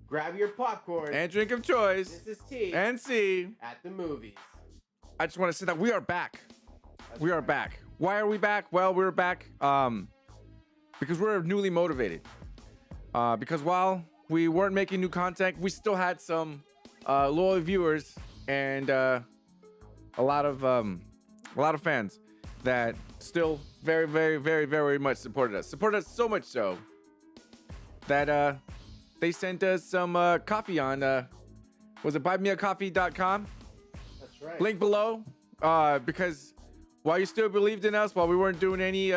Grab your popcorn and drink of choice. This is T and C at the movies. I just want to say that we are back. We are back. Why are we back? Well, we're back because we're newly motivated. Because while we weren't making new content, we still had some loyal viewers and a lot of fans that still very, very, very, very much supported us. Supported us so much so that they sent us some coffee on was it buymeacoffee.com? That's right. Link below. Because while you still believed in us, while we weren't doing any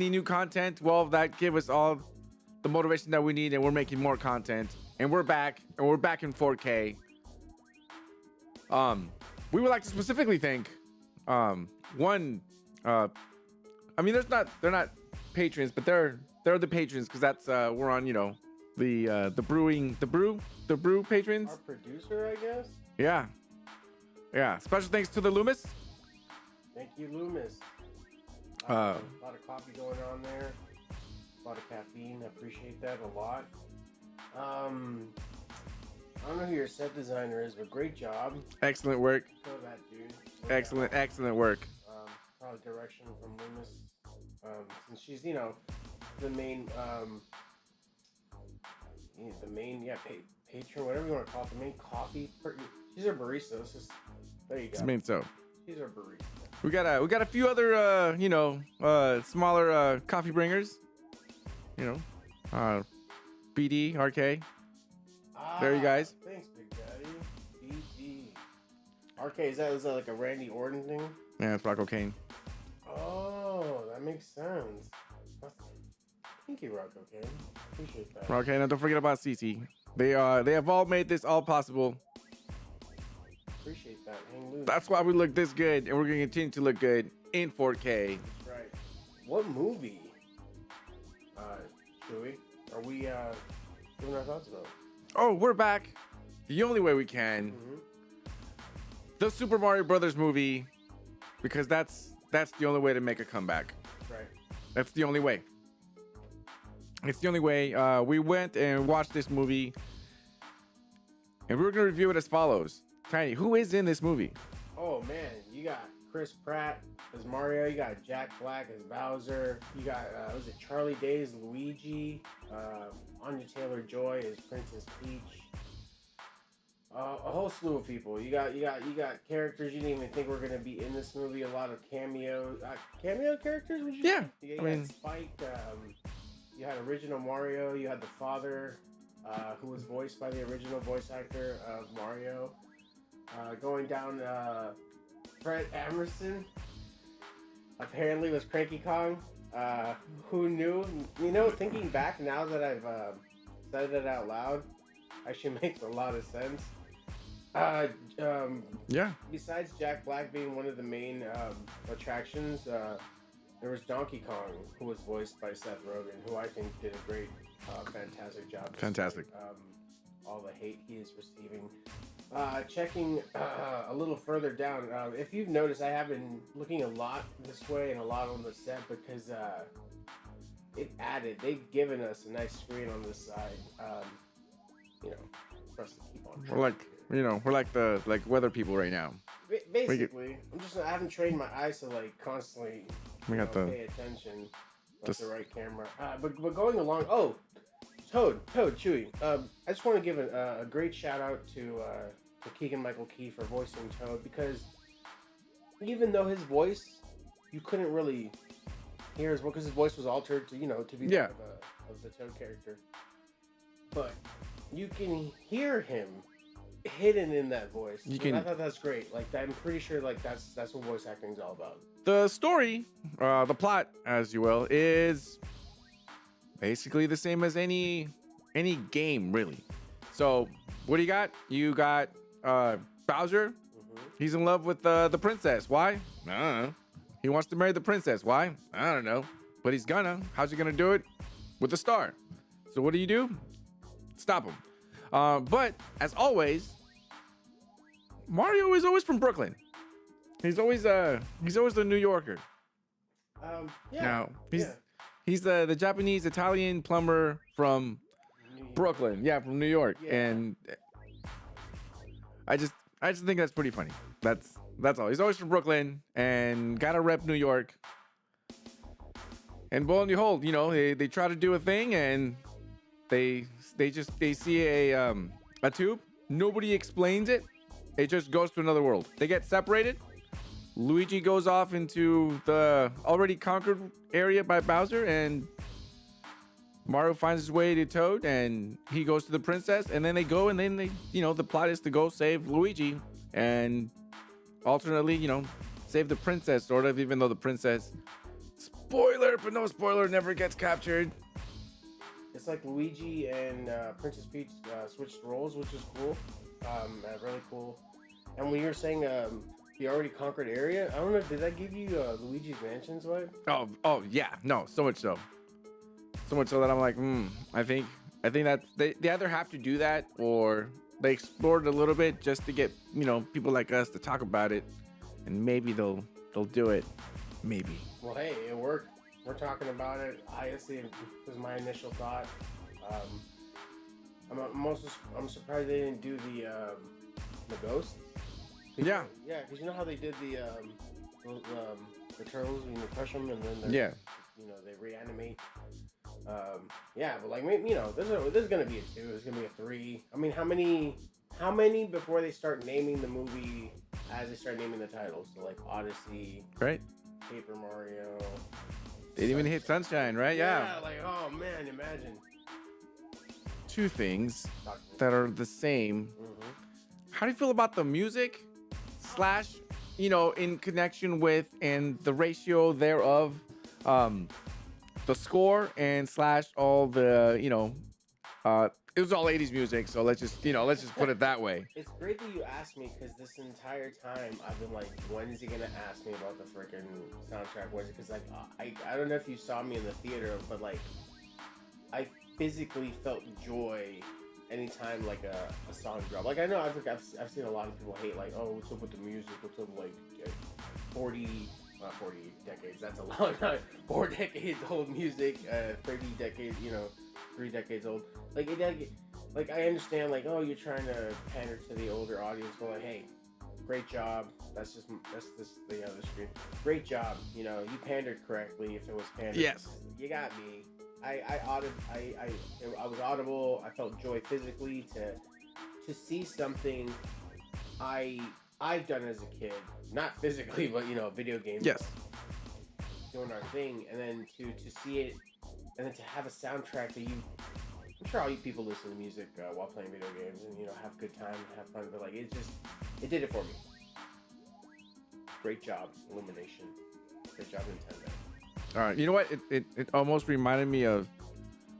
new content, well, that gave us all the motivation that we need, and we're making more content, and we're back in 4K. We would like to specifically thank one. I mean, they're not patrons, but they're the patrons because that's we're on the brew patrons. Our producer, I guess. Yeah. Special thanks to the Loomis. Thank you, Loomis. A lot of coffee going on there. A lot of caffeine. I appreciate that a lot. I don't know who your set designer is, but great job. Excellent work. Show that dude. Excellent work. Probably direction from Loomis. Since she's, the main, patron, whatever you want to call it, the main coffee. She's our barista. There you go. It's main so. She's our barista. We got a few other smaller coffee bringers. BD, RK. There you guys. Thanks, Big Daddy. BD. RK, is that like a Randy Orton thing? Yeah, it's Rock Cocaine. Oh, that makes sense. Thank you, Rock Cocaine. Appreciate that. Okay, now don't forget about CC. They have all made this all possible. Appreciate that. Hang loose. That's why we look this good, and we're gonna continue to look good in 4K. That's right. What movie, Chuy, are we doing our thoughts about? Oh, we're back. The only way we can. Mm-hmm. The Super Mario Brothers movie, because that's the only way to make a comeback. Right. That's the only way. It's the only way. We went and watched this movie, and we're gonna review it as follows. Tiny, who is in this movie? Oh man, you got Chris Pratt as Mario. You got Jack Black as Bowser. You got was it Charlie Day as Luigi? Anya Taylor-Joy as Princess Peach. A whole slew of people. You got characters you didn't even think were gonna be in this movie. A lot of cameo characters. Would you Yeah, say? You had Spike. You had original Mario. You had the father, who was voiced by the original voice actor of Mario. Going down, Fred Emerson apparently was Cranky Kong. Who knew? Thinking back now that I've said it out loud, actually makes a lot of sense. Yeah. Besides Jack Black being one of the main attractions, there was Donkey Kong, who was voiced by Seth Rogen, who I think did a great, fantastic job. Fantastic. All the hate he is receiving. Checking a little further down, if you've noticed, I have been looking a lot this way and a lot on the set because they've given us a nice screen on this side, for us to keep on track. We're like the weather people right now. Basically, I haven't trained my eyes to constantly pay attention with the right camera. But going along, Toad, Chuy. I just want to give a great shout out to Keegan-Michael Key for voicing Toad, because even though his voice, you couldn't really hear his voice because his voice was altered to be that of the Toad character, but you can hear him hidden in that voice. I thought that's great. I'm pretty sure that's what voice acting is all about. The story, the plot, as you will, is basically the same as any game, really. So what do you got? You got Bowser. Mm-hmm. He's in love with the princess. Why? I don't know. He wants to marry the princess. Why? I don't know. But he's gonna. How's he gonna do it? With a star. So what do? Stop him. But as always, Mario is always from Brooklyn. He's always the New Yorker. Yeah. Now he's the Japanese Italian plumber from Brooklyn, yeah, from New York, and I just think that's pretty funny. That's all. He's always from Brooklyn and gotta rep New York. And lo and behold, they try to do a thing and they see a tube. Nobody explains it. It just goes to another world. They get separated. Luigi goes off into the already conquered area by Bowser, and Mario finds his way to Toad, and he goes to the princess, and then they go, and then they, the plot is to go save Luigi, and alternately, save the princess, sort of, even though the princess, spoiler, but no spoiler, never gets captured. It's like Luigi and Princess Peach switched roles, which is cool. Really cool. And when you're saying the already conquered area, I don't know, did that give you Luigi's Mansion's vibe? Oh yeah, no, so much so that I'm like, I think that they either have to do that or they explored it a little bit just to get people like us to talk about it, and maybe they'll do it, maybe. Well, hey, it worked. We're talking about it. Honestly, was my initial thought. I'm surprised they didn't do the ghost. Yeah, because you know how they did the turtles, you crush them and then they reanimate. But like maybe there's gonna be a 2. There's gonna be a 3. I mean, how many before they start naming the movie as they start naming the titles? So like Odyssey, right? Paper Mario. They didn't even hit Sunshine, right? Yeah. Like, oh man, imagine. 2 things that are the same. Mm-hmm. How do you feel about the music / in connection with and the ratio thereof, the score and / all the, it was all 80s music, so let's just put it that way. It's great that you asked me, because this entire time I've been like, when is he gonna ask me about the freaking soundtrack? Because like I don't know if you saw me in the theater, but like I physically felt joy anytime like a song dropped. Like I know I've seen a lot of people hate like, oh, what's up with the music? What's up like 40 decades? That's a long time. 4 decades old music, 30 decades, 3 decades old. Like I understand like, oh, you're trying to pander to the older audience, but like, hey, great job. That's the other screen. Great job. You pandered correctly. If it was pandered, yes, you got me. I was audible. I felt joy physically to see something I've done as a kid, not physically, but video games. Yes. Doing our thing, and then to see it, and then to have a soundtrack that I'm sure all you people listen to music while playing video games and have a good time, have fun, but like it did it for me. Great job, Illumination. Great job, Nintendo. All right, you know what? It almost reminded me of.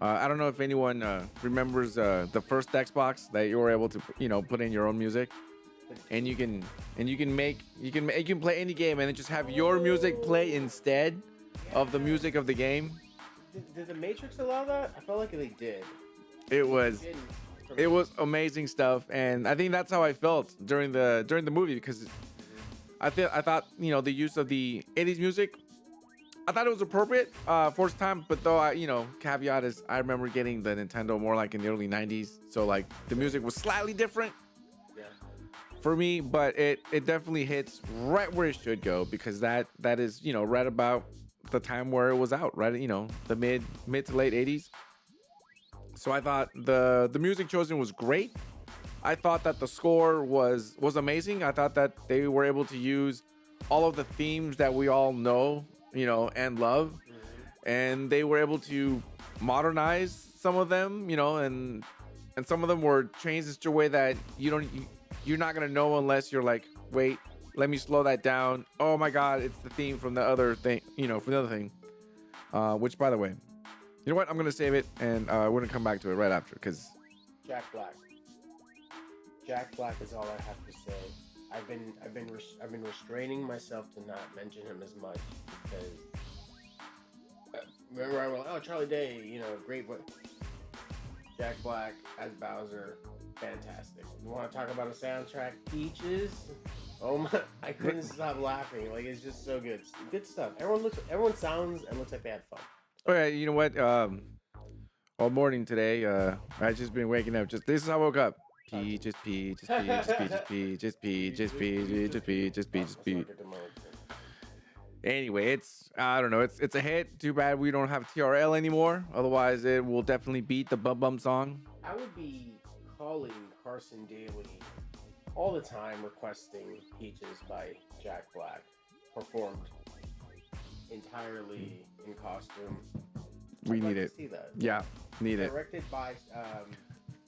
I don't know if anyone remembers the first Xbox that you were able to put in your own music, and you can play any game and then just have your music play instead of the music of the game. Did the Matrix allow that? I felt like they did. It was amazing stuff, and I think that's how I felt during the movie, because I thought the use of the 80s music, I thought it was appropriate for its time, but though caveat is I remember getting the Nintendo more like in the early 90s, so like the music was slightly different for me, but it definitely hits right where it should go, because that is right about the time where it was out, right? The mid to late 80s. So I thought the music chosen was great. I thought that the score was amazing. I thought that they were able to use all of the themes that we all know, and love, and they were able to modernize some of them, and some of them were changed in such a way that you're not gonna know unless you're like, wait, let me slow that down. Oh my God, it's the theme from the other thing, from the other thing. Which, by the way, you know what? I'm gonna save it, and we're gonna come back to it right after, because Jack Black. Jack Black is all I have to say. I've been restraining myself to not mention him as much, because remember I went, oh, Charlie Day, great, but Jack Black as Bowser, fantastic. You want to talk about a soundtrack? Peaches. Oh my! I couldn't stop laughing. Like, it's just so good. Good stuff. Everyone sounds and looks like they had fun. Okay, you know what? all morning today. I just been waking up. This is how I woke up. Pee, just pee, just pee, just pee, just pee, just pee, just pee, just pee, just pee, just pee. Anyway, I don't know. It's a hit. Too bad we don't have TRL anymore. Otherwise, it will definitely beat the Bum Bum song. I would be calling Carson Daly all the time requesting Peaches by Jack Black, performed entirely in costume. We need it. See that. Yeah, need it. Directed by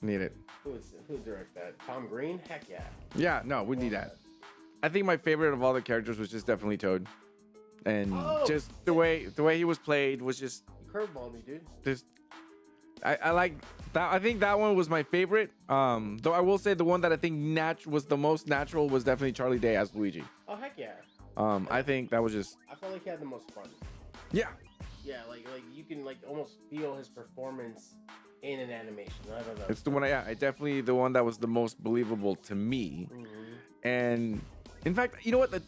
need it. Who directed that? Tom Green? Heck yeah. Yeah, no, we need that. I think my favorite of all the characters was just definitely Toad. And just the way he was played was just you curveballed me, dude. Just I like that. I think that one was my favorite. Though I will say the one that I think was the most natural was definitely Charlie Day as Luigi. Oh heck yeah. I think that was just. I felt like he had the most fun. Yeah. Yeah, like you can like almost feel his performance in an animation. I don't know. It's the one. I definitely the one that was the most believable to me. Mm-hmm. And in fact, you know what?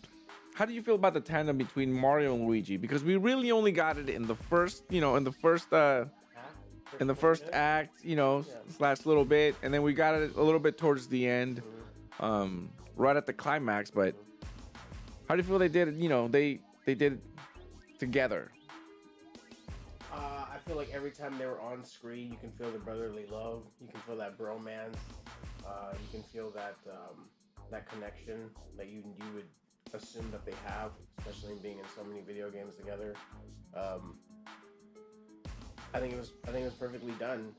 How do you feel about the tandem between Mario and Luigi? Because we really only got it in the first, in the first act, slash little bit, and then we got it a little bit towards the end, right at the climax. But how do you feel they did it? They did it together. I feel like every time they were on screen, you can feel the brotherly love. You can feel that bromance. You can feel that connection that you would assume that they have, especially in being in so many video games together. I think it was perfectly done.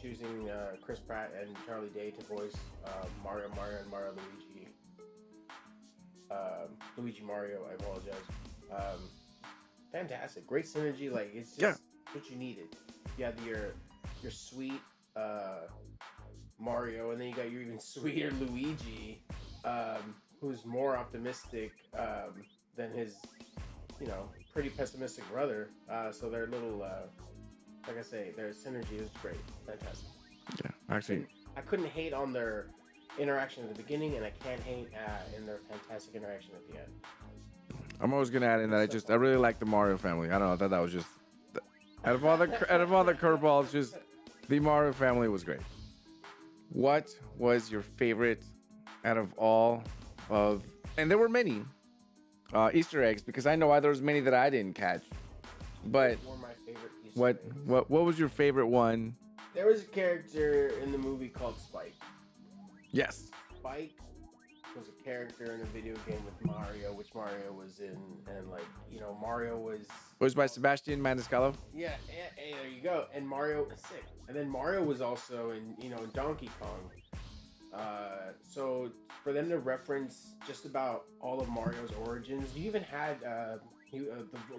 Choosing Chris Pratt and Charlie Day to voice Mario and Mario Luigi. Luigi Mario, I apologize. Fantastic, great synergy. Like it's just what you needed. You had your sweet Mario, and then you got your even sweeter Luigi. Who's more optimistic than his, pretty pessimistic brother. So their little, like I say, their synergy is great. Fantastic. Yeah, actually. I couldn't hate on their interaction at the beginning, and I can't hate in their fantastic interaction at the end. I'm always going to add in that I really like the Mario family. I don't know, I thought that was just, out of all the curveballs, just the Mario family was great. What was your favorite out of all and there were many Easter eggs, because I know there was many that I didn't catch. But were my favorite Easter eggs. What was your favorite one? There was a character in the movie called Spike. Yes. Spike was a character in a video game with Mario, which Mario was in, and Mario was by Sebastian Maniscalco. Yeah, there you go. And Mario is sick. And then Mario was also in Donkey Kong. So for them to reference just about all of Mario's origins, you even had the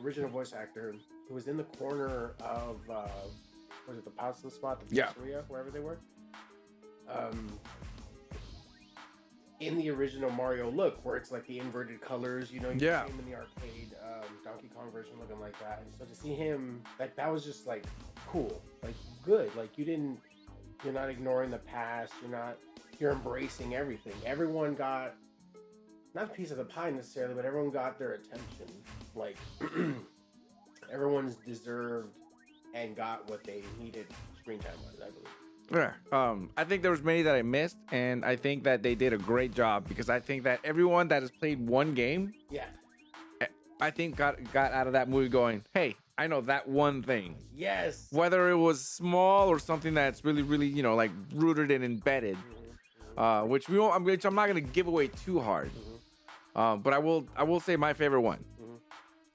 original voice actor who was in the corner of was it the pasta spot, the pizzeria, wherever they were. In the original Mario look, where it's like the inverted colors, you see him in the arcade Donkey Kong version looking like that. And so to see him, that was just like cool, like good. Like you're not ignoring the past. You're embracing everything. Everyone got, not a piece of the pie necessarily, but everyone got their attention. Like, everyone's deserved and got what they needed screen time-wise, I believe. Yeah. I think there was many that I missed, and I think that they did a great job, because I think that everyone that has played one game, I think got out of that movie going, hey, I know that one thing. Yes. Whether it was small or something that's really, really, like rooted and embedded. Which I'm not gonna give away too hard, but I will say my favorite one,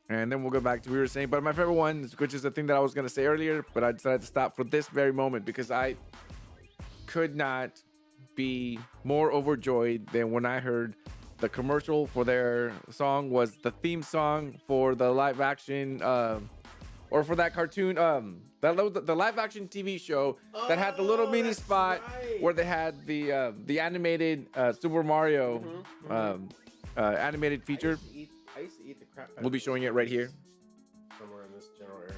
and then we'll go back to what we were saying. But my favorite one, which is the thing that I was gonna say earlier, but I decided to stop for this very moment, because I could not be more overjoyed than when I heard the commercial for their song was the theme song for the live action, or for that cartoon, the live action TV show that had the little mini spot where they had the animated Super Mario animated feature. I used to eat the crap. We'll be showing it right here. Somewhere in this general area.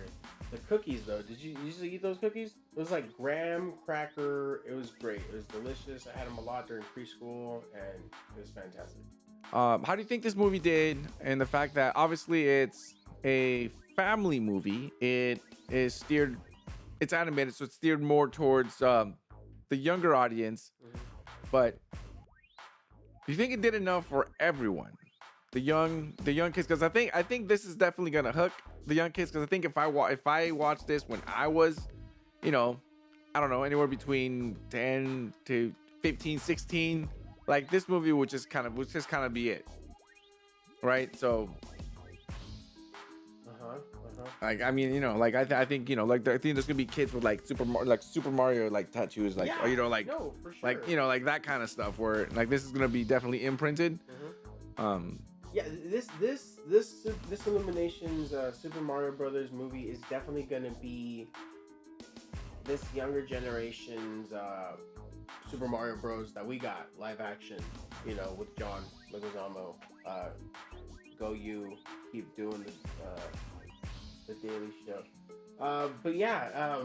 The cookies, though, did you usually eat those cookies? It was like graham cracker. It was great. It was delicious. I had them a lot during preschool, and it was fantastic. How do you think this movie did? And the fact that obviously it's a family movie, it is steered it's animated, so it's steered more towards the younger audience. But do you think it did enough for everyone? The young kids, because I think this is definitely gonna hook the young kids. Because I think if I watched this when I was, I don't know, anywhere between 10 to 15, 16, like this movie would just kind of be it, right? So, like I mean, I think I think there's gonna be kids with like Super Mario like tattoos, like no, for sure. like like that kind of stuff where like this is gonna be definitely imprinted. Yeah, this Illuminations Super Mario Brothers movie is definitely gonna be this younger generation's Super Mario Bros. That we got live action, with John Leguizamo. Go you, keep doing the Daily Show. But yeah,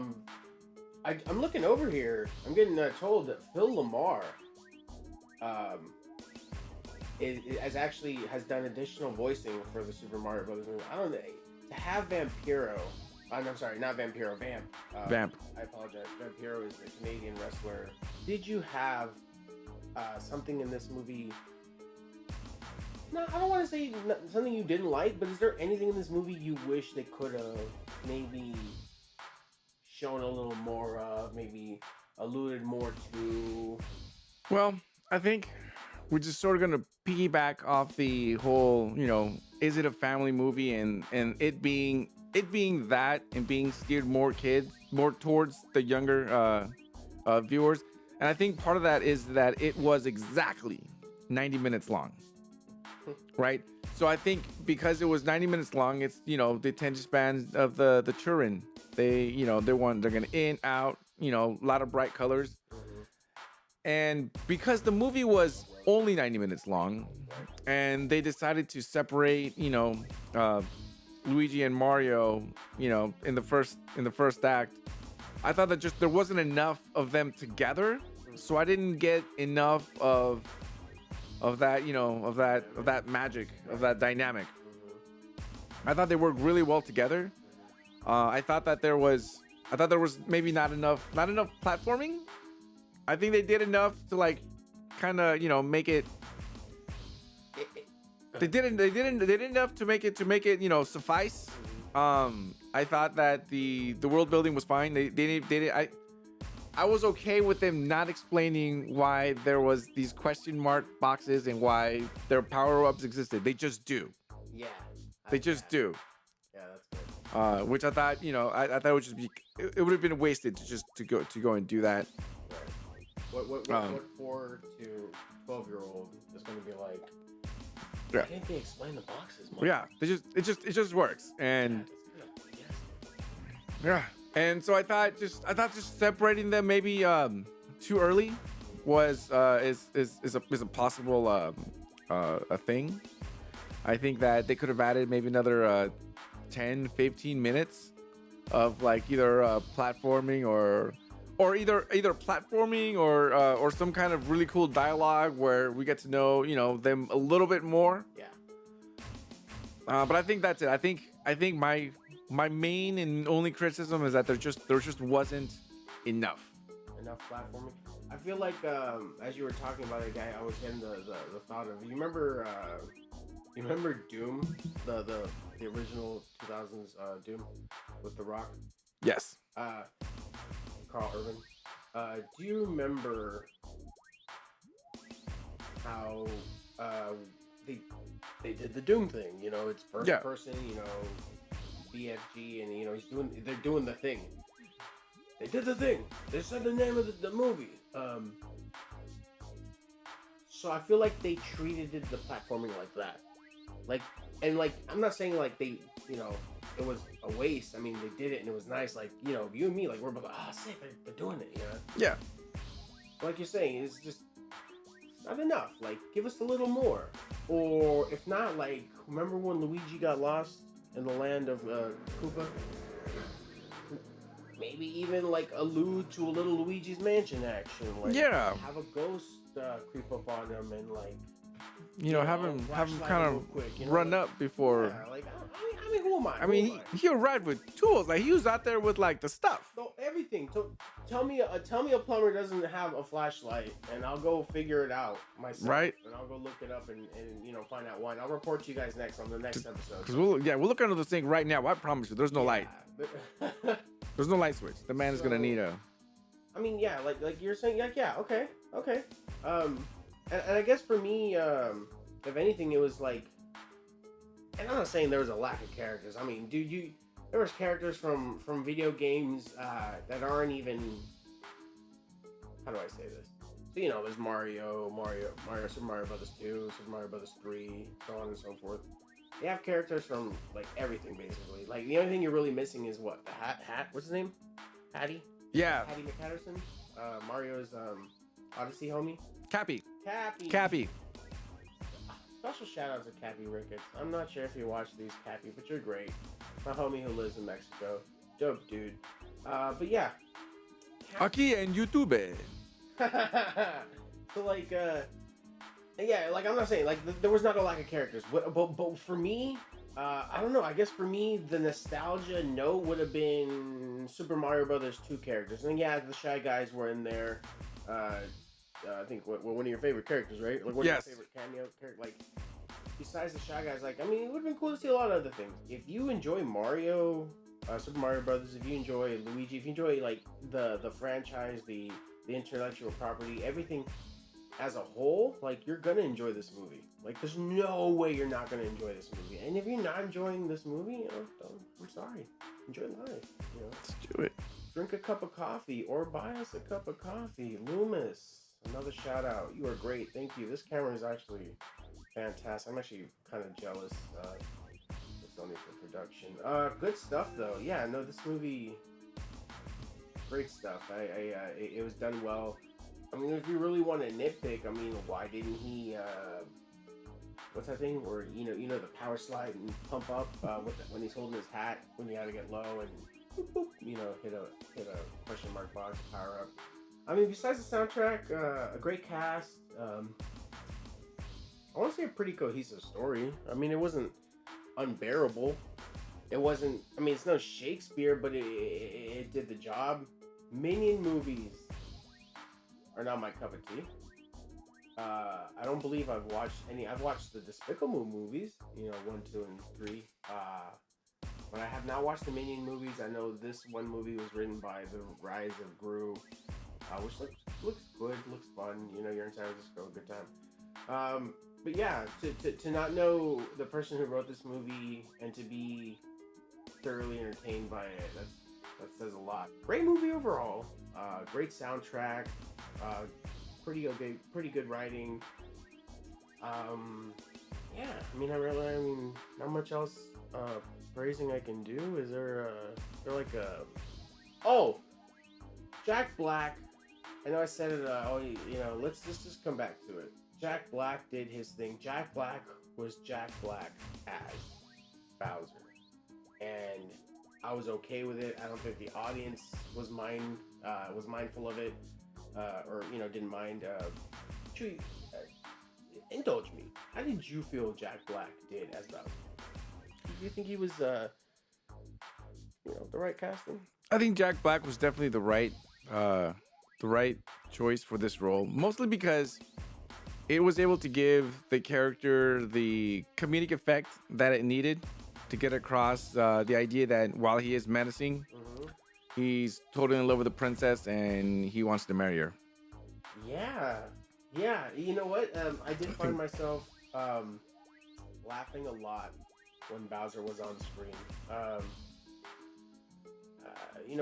I'm looking over here. I'm getting told that Phil Lamar has done additional voicing for the Super Mario Brothers movie. I don't know, to have Vampiro. I'm sorry, not Vampiro, Vamp. Vamp. I apologize. Vampiro is the Canadian wrestler. Did you have something in this movie? No, I don't want to say something you didn't like, but is there anything in this movie you wish they could have maybe shown a little more of, maybe alluded more to? Well, I think we're just sort of gonna piggyback off the whole, is it a family movie, and it being that and being steered more towards the younger viewers. And I think part of that is that it was exactly 90 minutes long, right? So I think because it was 90 minutes long, it's the attention span of the children. They're gonna in out, a lot of bright colors. And because the movie was only 90 minutes long, and they decided to separate, Luigi and Mario, in the first act, I thought that just there wasn't enough of them together, so I didn't get enough of that, of that magic, of that dynamic. I thought they worked really well together. I thought there was maybe not enough platforming. I think they did enough to like kind of make it. They did enough to make it suffice. I thought that the world building was fine. They did. I was okay with them not explaining why there was these question mark boxes and why their power ups existed. They just do. Yeah. They just do. Yeah, that's good. Which I thought, I thought it would just be. It would have been wasted to go and do that. What 4 to 12-year-old is going to be like? Yeah. Why didn't they explain the boxes? Yeah, it just works, and yeah, and so I thought just separating them maybe too early was is a possible a thing. I think that they could have added maybe another 10-15 minutes of like either platforming or either platforming or some kind of really cool dialogue where we get to know them a little bit more. Yeah. But I think that's it. I think my main and only criticism is that there just wasn't enough Platforming. I feel like as you were talking about it, guy, I was getting the thought of, you remember Doom, the original 2000s Doom with The Rock? Yes. Carl Urban. Do you remember how they did the Doom thing? It's first person, BFG, and they're doing the thing. They did the thing. They said the name of the movie. So I feel like they treated the platforming like that. I'm not saying like they, it was a waste. I mean, they did it and it was nice. Like, you and me, like, we're both like, sick, they're doing it, Yeah. Like you're saying, it's just not enough. Like, give us a little more. Or if not, like, remember when Luigi got lost in the land of Koopa? Maybe even, like, allude to a little Luigi's Mansion action. Like, have a ghost creep up on him and, like, have him kind of quick, run up before. Yeah, like, I mean, who am I? I mean, he arrived with tools. Like, he was out there with like the stuff. So everything. Tell me a plumber doesn't have a flashlight, and I'll go figure it out myself. Right. And I'll go look it up and find out why. And I'll report to you guys next on the next episode. Because we'll look under the sink right now. I promise you, there's no light. There's no light switch. The man is gonna need a. I mean, yeah, like you're saying, like, yeah, okay. And I guess for me, if anything, it was like, and I'm not saying there was a lack of characters. I mean, dude, there was characters from video games that aren't even. How do I say this? So, there's Mario, Super Mario Brothers 2, Super Mario Brothers 3, so on and so forth. They have characters from like everything basically. Like the only thing you're really missing is what the hat. What's his name? Hattie. Yeah. Hattie McPatterson. Mario's Odyssey homie. Cappy. Special shout out to Cappy Ricketts. I'm not sure if you watch these, Cappy, but you're great. My homie who lives in Mexico. Dope dude. But yeah. Aquí en YouTube. So like yeah, like I'm not saying like there was not a lack of characters, but for me, I don't know. I guess for me, the nostalgia note would have been Super Mario Brothers 2 characters, and yeah, the Shy Guys were in there. I think one of your favorite characters, right? Like one of your favorite cameo characters. Like besides the Shy Guys, like I mean, it would have been cool to see a lot of other things. If you enjoy Mario, Super Mario Brothers, if you enjoy Luigi, if you enjoy like the franchise, the intellectual property, everything as a whole, like you're gonna enjoy this movie. Like there's no way you're not gonna enjoy this movie. And if you're not enjoying this movie, I'm sorry. Enjoy life. Let's do it. Drink a cup of coffee or buy us a cup of coffee. Loomis, another shout out. You are great. Thank you. This camera is actually fantastic. I'm actually kind of jealous. It's only for production. Good stuff though. Yeah, no, this movie, great stuff. It was done well. I mean, if you really want to nitpick, I mean, why didn't he? What's that thing where the power slide and pump up when he's holding his hat when you got to get low and boop, boop, hit a question mark box to power up. I mean, besides the soundtrack, a great cast. I want to say a pretty cohesive story. I mean, it wasn't unbearable. It wasn't. I mean, it's no Shakespeare, but it did the job. Minion movies are not my cup of tea. I don't believe I've watched any. I've watched the Despicable movies, 1, 2, and 3. But I have not watched the Minion movies. I know this one movie was written by the Rise of Gru, which looks good, looks fun. You're in San Francisco, good time. But yeah, to not know the person who wrote this movie and to be thoroughly entertained by it, that says a lot. Great movie overall. Great soundtrack. Pretty good writing. Yeah, I mean, not much else praising I can do. Is there like a... Oh! Jack Black. I know I said it, let's just come back to it. Jack Black did his thing. Jack Black was Jack Black as Bowser. And I was okay with it. I don't think the audience was mindful of it. Or didn't mind. Chuy, indulge me. How did you feel Jack Black did as Bowser? Do you think he was, the right casting? I think Jack Black was definitely the right choice for this role, mostly because it was able to give the character the comedic effect that it needed to get across the idea that while he is menacing. He's totally in love with the princess and he wants to marry her. Yeah. You know what? I did find myself laughing a lot when Bowser was on screen.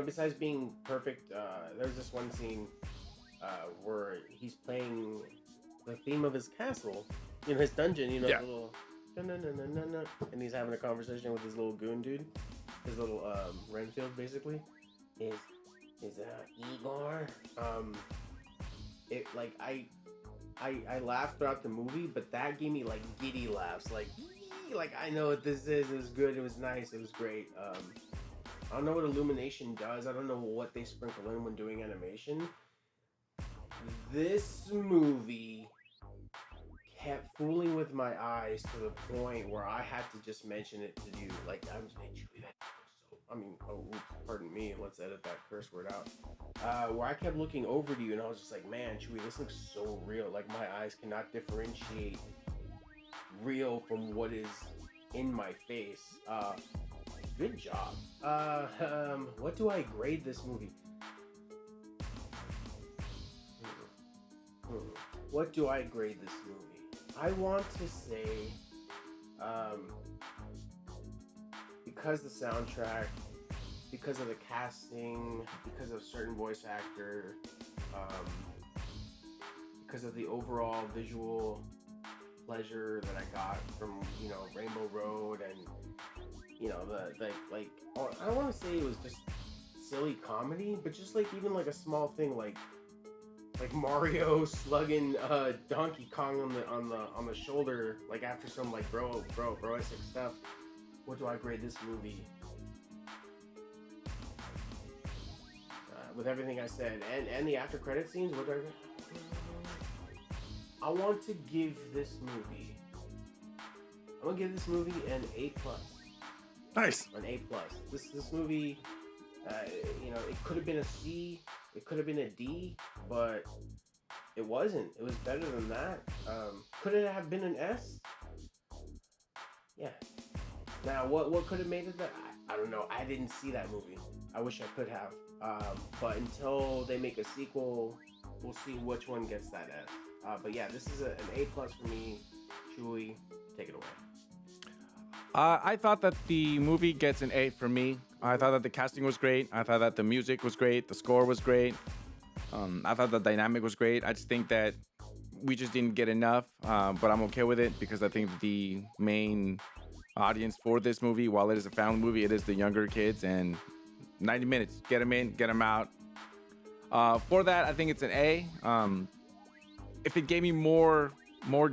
Besides being perfect, there's this one scene where he's playing the theme of his castle, his dungeon, the little and he's having a conversation with his little goon dude, his little Renfield, basically. Is Igor? I laughed throughout the movie, but that gave me like giddy laughs, like I know what this is. It was good. It was nice. It was great. I don't know what Illumination does. I don't know what they sprinkle in when doing animation. This movie kept fooling with my eyes to the point where I had to just mention it to you. Like, I'm saying, Chuy, that looks so. I mean, oh, oops, pardon me. Let's edit that curse word out. Where I kept looking over to you, and I was just like, man, Chuy, this looks so real. Like, my eyes cannot differentiate real from what is in my face. Good job. What do I grade this movie? What do I grade this movie? I want to say, because the soundtrack, because of the casting, because of certain voice actor, because of the overall visual pleasure that I got from, Rainbow Road, and I don't want to say it was just silly comedy, but just like even like a small thing like Mario slugging Donkey Kong on the shoulder, like after some like broesque stuff. What do I grade this movie? With everything I said and the after credit scenes, what do I grade? I want to give this movie. I'm gonna give this movie an A+. Nice. An A+. This movie, it could have been a C, it could have been a D, but it wasn't. It was better than that. Could it have been an S? Yeah. Now, what could have made it that? I don't know. I didn't see that movie. I wish I could have. But until they make a sequel, we'll see which one gets that S. But yeah, this is an A+ for me. Chuy, take it away. I thought that the movie gets an A for me. I thought that the casting was great. I thought that the music was great. The score was great. I thought the dynamic was great. I just think that we just didn't get enough, but I'm okay with it because I think the main audience for this movie, while it is a family movie, it is the younger kids, and 90 minutes, get them in, get them out. For that, I think it's an A. If it gave me more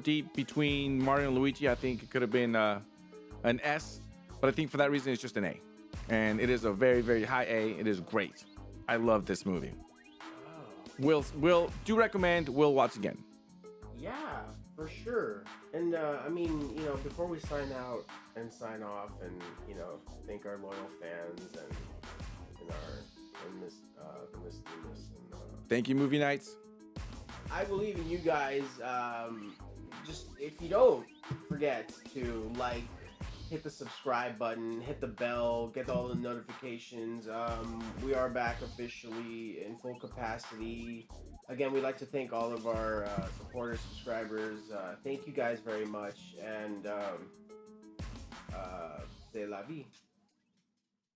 deep between Mario and Luigi, I think it could have been an S, but I think for that reason, it's just an A. And it is a very, very high A. It is great. I love this movie. Will do recommend. Will watch again. Yeah, for sure. And before we sign out and sign off, and thank our loyal fans and thank you, movie nights. I believe in you guys. Just if you don't forget to hit the subscribe button, hit the bell, get all the notifications. We are back officially in full capacity. Again, we'd like to thank all of our supporters, subscribers. Thank you guys very much, and c'est la vie.